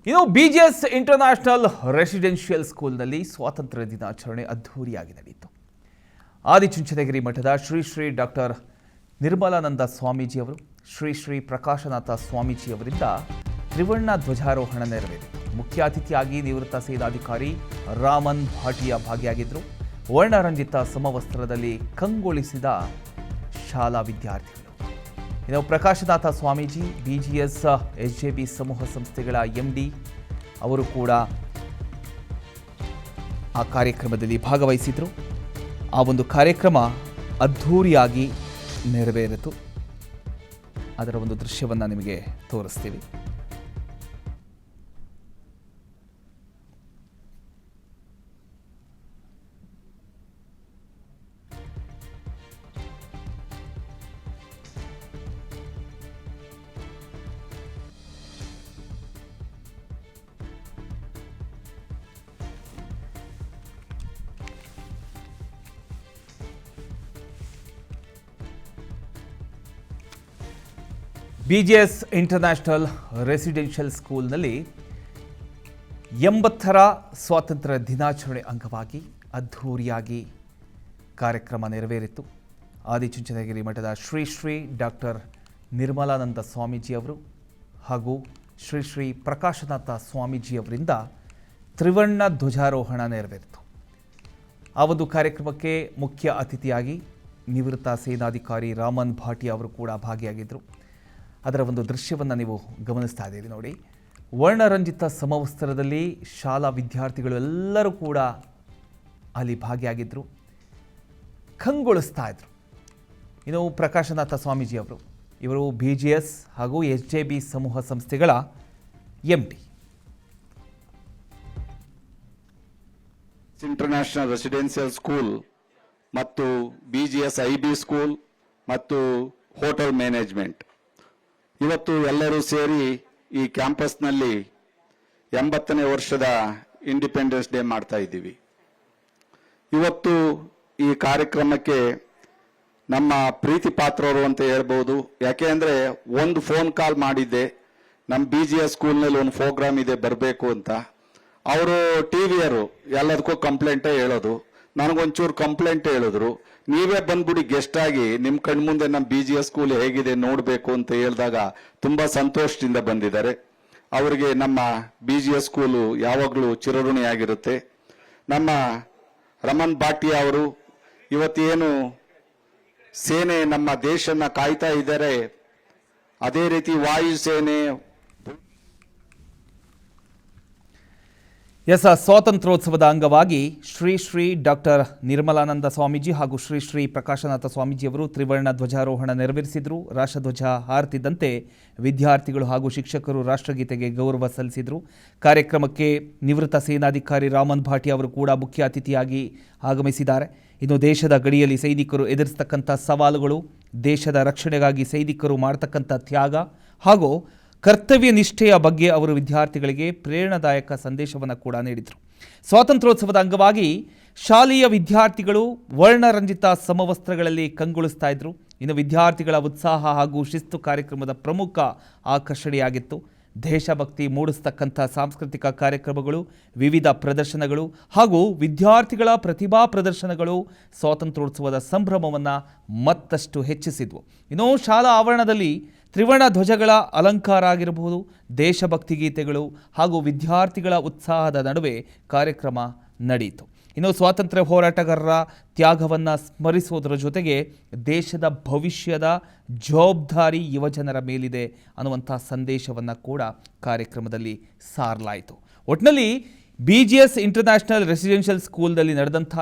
ಇನ್ನು BGS international residential ಸ್ಕೂಲ್ನಲ್ಲಿ ಸ್ವಾತಂತ್ರ್ಯ ದಿನಾಚರಣೆ ಅದ್ಧೂರಿಯಾಗಿ ನಡೆಯಿತು. ಆದಿಚುಂಚನಗಿರಿ ಮಠದ ಶ್ರೀ ಶ್ರೀ ಡಾಕ್ಟರ್ ನಿರ್ಮಲಾನಂದ ಸ್ವಾಮೀಜಿಯವರು, ಶ್ರೀ ಶ್ರೀ ಪ್ರಕಾಶನಾಥ ಸ್ವಾಮೀಜಿಯವರಿಂದ ತ್ರಿವರ್ಣ ಧ್ವಜಾರೋಹಣ ನೆರವೇರಿತು. ಮುಖ್ಯ ಅತಿಥಿಯಾಗಿ ನಿವೃತ್ತ ಸೇನಾಧಿಕಾರಿ ರಾಮನ್ ಭಾಟಿಯಾ ಭಾಗಿಯಾಗಿದ್ದರು. ವರ್ಣರಂಜಿತ ಸಮವಸ್ತ್ರದಲ್ಲಿ ಕಂಗೊಳಿಸಿದ ಶಾಲಾ ವಿದ್ಯಾರ್ಥಿಗಳು. ಇನ್ನು ಪ್ರಕಾಶನಾಥ ಸ್ವಾಮೀಜಿ ಬಿಜಿಎಸ್ ಎಸ್ಜೆಬಿ ಸಮೂಹ ಸಂಸ್ಥೆಗಳ ಎಂಡಿ ಅವರು ಕೂಡ ಆ ಕಾರ್ಯಕ್ರಮದಲ್ಲಿ ಭಾಗವಹಿಸಿದರು. ಆ ಒಂದು ಕಾರ್ಯಕ್ರಮ ಅದ್ಧೂರಿಯಾಗಿ ನೆರವೇರಿತು. ಅದರ ಒಂದು ದೃಶ್ಯವನ್ನು ನಿಮಗೆ ತೋರಿಸ್ತೀವಿ. ಬಿಜಿಎಸ್ ಇಂಟರ್ನ್ಯಾಷನಲ್ ರೆಸಿಡೆನ್ಷಿಯಲ್ ಸ್ಕೂಲ್ನಲ್ಲಿ 80ರ ಸ್ವಾತಂತ್ರ್ಯ ದಿನಾಚರಣೆ ಅಂಗವಾಗಿ ಅದ್ಧೂರಿಯಾಗಿ ಕಾರ್ಯಕ್ರಮ ನೆರವೇರಿತು. ಆದಿಚುಂಚನಗಿರಿ ಮಠದ ಶ್ರೀ ಶ್ರೀ ಡಾಕ್ಟರ್ ನಿರ್ಮಲಾನಂದ ಸ್ವಾಮೀಜಿಯವರು ಹಾಗೂ ಶ್ರೀ ಶ್ರೀ ಪ್ರಕಾಶನಾಥ ಸ್ವಾಮೀಜಿಯವರಿಂದ ತ್ರಿವರ್ಣ ಧ್ವಜಾರೋಹಣ ನೆರವೇರಿತು. ಆ ಒಂದು ಕಾರ್ಯಕ್ರಮಕ್ಕೆ ಮುಖ್ಯ ಅತಿಥಿಯಾಗಿ ನಿವೃತ್ತ ಸೇನಾಧಿಕಾರಿ ರಾಮನ್ ಭಾಟಿಯಾ ಅವರು ಕೂಡ ಭಾಗಿಯಾಗಿದ್ದರು. ಅದರ ಒಂದು ದೃಶ್ಯವನ್ನು ನೀವು ಗಮನಿಸ್ತಾ ಇದ್ದೀರಿ ನೋಡಿ. ವರ್ಣರಂಜಿತ ಸಮವಸ್ತ್ರದಲ್ಲಿ ಶಾಲಾ ವಿದ್ಯಾರ್ಥಿಗಳು ಎಲ್ಲರೂ ಕೂಡ ಅಲ್ಲಿ ಭಾಗಿಯಾಗಿದ್ದರು, ಕಂಗೊಳಿಸ್ತಾ ಇದ್ರು. ಇನ್ನು ಪ್ರಕಾಶನಾಥ ಸ್ವಾಮೀಜಿಯವರು, ಇವರು ಬಿಜಿಎಸ್ ಹಾಗೂ ಎಸ್ಜೆಬಿ ಸಮೂಹ ಸಂಸ್ಥೆಗಳ ಎಂಡಿ. ಇಂಟರ್ನ್ಯಾಷನಲ್ ರೆಸಿಡೆನ್ಷಿಯಲ್ ಸ್ಕೂಲ್ ಮತ್ತು ಬಿಜಿಎಸ್ ಐಬಿ ಸ್ಕೂಲ್ ಮತ್ತು ಹೋಟೆಲ್ ಮ್ಯಾನೇಜ್ಮೆಂಟ್ ಇವತ್ತು ಎಲ್ಲರೂ ಸೇರಿ ಈ ಕ್ಯಾಂಪಸ್ನಲ್ಲಿ 80ನೇ ವರ್ಷದ ಇಂಡಿಪೆಂಡೆನ್ಸ್ ಡೇ ಮಾಡ್ತಾ ಇದ್ದೀವಿ. ಇವತ್ತು ಈ ಕಾರ್ಯಕ್ರಮಕ್ಕೆ ನಮ್ಮ ಪ್ರೀತಿ ಪಾತ್ರರು ಅಂತ ಹೇಳ್ಬೋದು. ಯಾಕೆ ಅಂದ್ರೆ ಒಂದು ಫೋನ್ ಕಾಲ್ ಮಾಡಿದ್ದೆ, ನಮ್ಮ ಬಿಜಿಎಸ್ ಸ್ಕೂಲ್ನಲ್ಲಿ ಒಂದು ಪ್ರೋಗ್ರಾಮ್ ಇದೆ ಬರಬೇಕು ಅಂತ. ಅವರು ಟಿವಿಯರು ಎಲ್ಲದಕ್ಕೂ ಕಂಪ್ಲೇಂಟೇ ಹೇಳೋದು. ನನಗೊಂಚೂರು ಕಂಪ್ಲೇಂಟ್ ಹೇಳಿದ್ರು, ನೀವೇ ಬಂದ್ಬಿಡಿ ಗೆಸ್ಟ್ ಆಗಿ ನಿಮ್ಮ ಕಣ್ಮುಂದೆ ನಮ್ಮ ಬಿಜಿಎಸ್ ಸ್ಕೂಲ್ ಹೇಗಿದೆ ನೋಡಬೇಕು ಅಂತ ಹೇಳಿದಾಗ ತುಂಬಾ ಸಂತೋಷದಿಂದ ಬಂದಿದ್ದಾರೆ. ಅವರಿಗೆ ನಮ್ಮ ಬಿಜಿಎಸ್ ಸ್ಕೂಲು ಯಾವಾಗಲೂ ಚಿರಋಣಿಯಾಗಿರುತ್ತೆ. ನಮ್ಮ ರಮನ್ ಭಾಟಿಯಾ ಅವರು ಇವತ್ತೇನು ಸೇನೆ ನಮ್ಮ ದೇಶನ ಕಾಯ್ತಾ ಇದ್ದಾರೆ, ಅದೇ ರೀತಿ ವಾಯುಸೇನೆ ಸ್ವಾತಂತ್ರ್ಯೋತ್ಸವದ ಅಂಗವಾಗಿ ಶ್ರೀ ಶ್ರೀ ಡಾಕ್ಟರ್ ನಿರ್ಮಲಾನಂದ ಸ್ವಾಮೀಜಿ ಹಾಗೂ ಶ್ರೀ ಶ್ರೀ ಪ್ರಕಾಶನಾಥ ಸ್ವಾಮೀಜಿಯವರು ತ್ರಿವರ್ಣ ಧ್ವಜಾರೋಹಣ ನೆರವೇರಿಸಿದರು. ರಾಷ್ಟ್ರಧ್ವಜ ಹಾರುತ್ತಿದ್ದಂತೆ ವಿದ್ಯಾರ್ಥಿಗಳು ಹಾಗೂ ಶಿಕ್ಷಕರು ರಾಷ್ಟ್ರಗೀತೆಗೆ ಗೌರವ ಸಲ್ಲಿಸಿದರು. ಕಾರ್ಯಕ್ರಮಕ್ಕೆ ನಿವೃತ್ತ ಸೇನಾಧಿಕಾರಿ ರಾಮನ್ ಭಾಟಿಯಾ ಅವರು ಕೂಡ ಮುಖ್ಯ ಅತಿಥಿಯಾಗಿ ಆಗಮಿಸಿದ್ದಾರೆ. ಇನ್ನು ದೇಶದ ಗಡಿಯಲ್ಲಿ ಸೈನಿಕರು ಎದುರಿಸತಕ್ಕಂಥ ಸವಾಲುಗಳು, ದೇಶದ ರಕ್ಷಣೆಗಾಗಿ ಸೈನಿಕರು ಮಾಡತಕ್ಕಂಥ ತ್ಯಾಗ ಹಾಗೂ ಕರ್ತವ್ಯ ನಿಷ್ಠೆಯ ಬಗ್ಗೆ ಅವರು ವಿದ್ಯಾರ್ಥಿಗಳಿಗೆ ಪ್ರೇರಣಾದಾಯಕ ಸಂದೇಶವನ್ನು ಕೂಡ ನೀಡಿದರು. ಸ್ವಾತಂತ್ರ್ಯೋತ್ಸವದ ಅಂಗವಾಗಿ ಶಾಲೆಯ ವಿದ್ಯಾರ್ಥಿಗಳು ವರ್ಣರಂಜಿತ ಸಮವಸ್ತ್ರಗಳಲ್ಲಿ ಕಂಗೊಳಿಸ್ತಾ ಇದ್ರು. ಇನ್ನು ವಿದ್ಯಾರ್ಥಿಗಳ ಉತ್ಸಾಹ ಹಾಗೂ ಶಿಸ್ತು ಕಾರ್ಯಕ್ರಮದ ಪ್ರಮುಖ ಆಕರ್ಷಣೆಯಾಗಿತ್ತು. ದೇಶಭಕ್ತಿ ಮೂಡಿಸ್ತಕ್ಕಂಥ ಸಾಂಸ್ಕೃತಿಕ ಕಾರ್ಯಕ್ರಮಗಳು, ವಿವಿಧ ಪ್ರದರ್ಶನಗಳು ಹಾಗೂ ವಿದ್ಯಾರ್ಥಿಗಳ ಪ್ರತಿಭಾ ಪ್ರದರ್ಶನಗಳು ಸ್ವಾತಂತ್ರ್ಯೋತ್ಸವದ ಸಂಭ್ರಮವನ್ನು ಮತ್ತಷ್ಟು ಹೆಚ್ಚಿಸಿದ್ವು. ಇನ್ನು ಶಾಲಾ ಆವರಣದಲ್ಲಿ ತ್ರಿವರ್ಣ ಧ್ವಜಗಳ ಅಲಂಕಾರ ಆಗಿರಬಹುದು, ದೇಶಭಕ್ತಿ ಗೀತೆಗಳು ಹಾಗೂ ವಿದ್ಯಾರ್ಥಿಗಳ ಉತ್ಸಾಹದ ನಡುವೆ ಕಾರ್ಯಕ್ರಮ ನಡೆಯಿತು. ಇನ್ನು ಸ್ವಾತಂತ್ರ್ಯ ಹೋರಾಟಗಾರರ ತ್ಯಾಗವನ್ನು ಸ್ಮರಿಸುವುದರ ಜೊತೆಗೆ ದೇಶದ ಭವಿಷ್ಯದ ಜವಾಬ್ದಾರಿ ಯುವಜನರ ಮೇಲಿದೆ ಅನ್ನುವಂಥ ಸಂದೇಶವನ್ನು ಕೂಡ ಕಾರ್ಯಕ್ರಮದಲ್ಲಿ ಸಾರಲಾಯಿತು. ಒಟ್ಟಿನಲ್ಲಿ ಬಿಜಿಎಸ್ ಇಂಟರ್ನ್ಯಾಷನಲ್ ರೆಸಿಡೆನ್ಷಿಯಲ್ ಸ್ಕೂಲ್ನಲ್ಲಿ ನಡೆದಂಥ